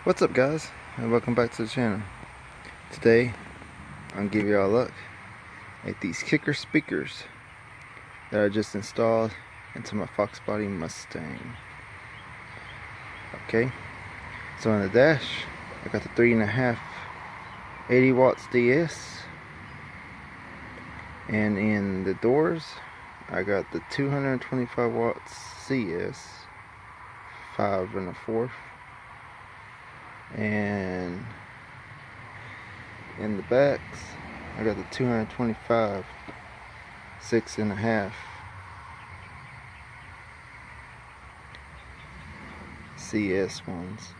What's up, guys, and welcome back to the channel. Today I'm gonna give y'all a look at these kicker speakers that I just installed into my Foxbody Mustang. Okay, so on the dash I got the 3.5 80 watts DS, and in the doors I got the 225 watts CS 5 1/4. And in the backs I got the 225 6.5 CS ones.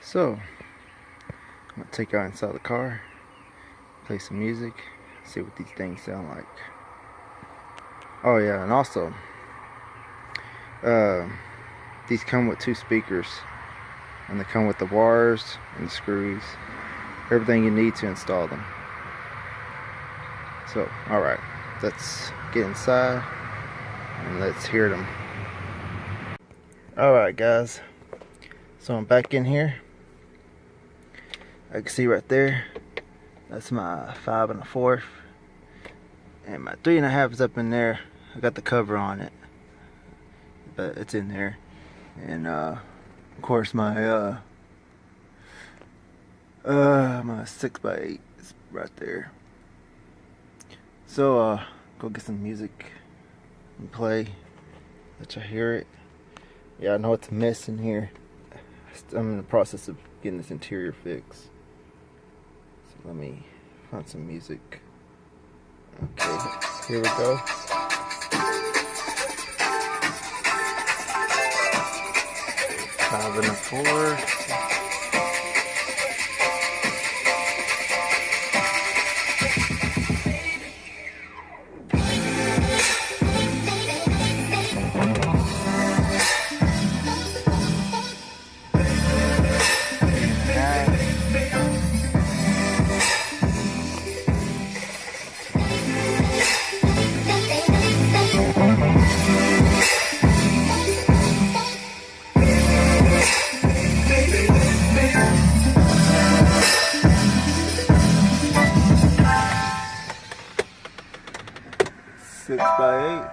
So I'm gonna take y'all inside the car, play some music, see what these things sound like. Oh yeah, and also these come with 2 speakers, and they come with the wires and the screws, everything you need to install them. So alright, let's get inside and let's hear them. Alright guys, so I'm back in here. I can see right there, that's my 5 1/4, and my 3.5 is up in there. I got the cover on it, but it's in there. And of course my my 6x8 is right there. So go get some music and play, let you hear it. Yeah, I know it's a mess in here. I'm in the process of getting this interior fixed, so let me find some music. Okay, here we go. Five and a 4. Six by 8.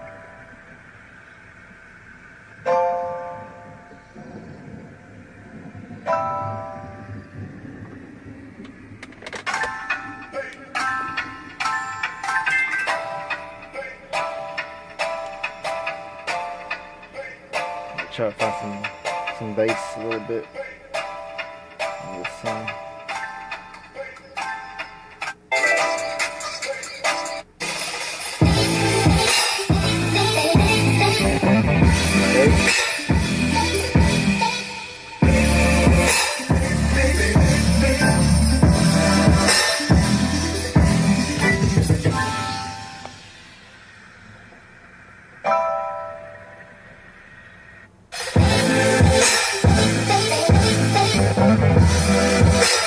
Try to find some bass a little bit on this song. Okay. 6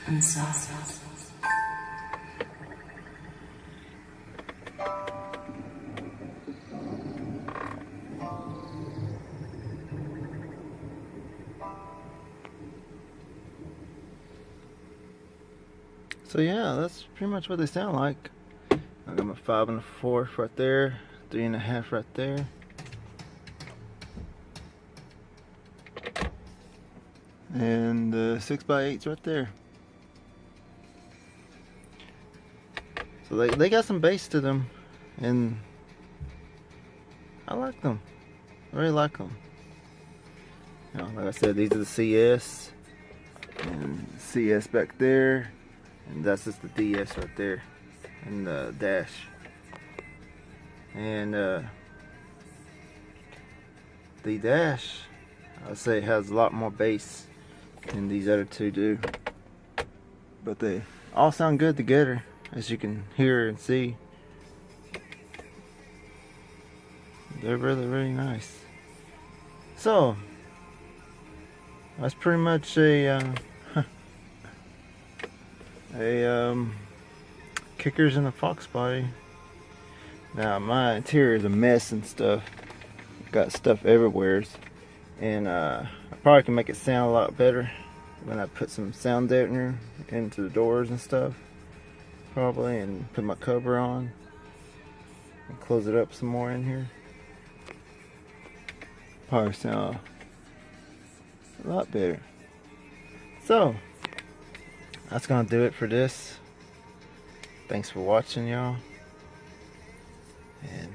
And soft. So yeah, that's pretty much what they sound like. I got my 5 1/4 right there, 3 1/2 right there, and 6x8s right there. So they got some bass to them, and I like them. I really like them. You know, like I said, these are the CS, and CS back there, and that's just the DS right there, and the dash. And the dash, I'd say, has a lot more bass than these other two do. But they all sound good together, as you can hear and see. They're really, really nice. So that's pretty much a kickers in a Foxbody. Now my interior is a mess and stuff. Got stuff everywhere, and I probably can make it sound a lot better when I put some sound deadener into the doors and stuff, probably, and put my cover on and close it up some more in here. Probably sound a lot better. So that's gonna do it for this. Thanks for watching, y'all. And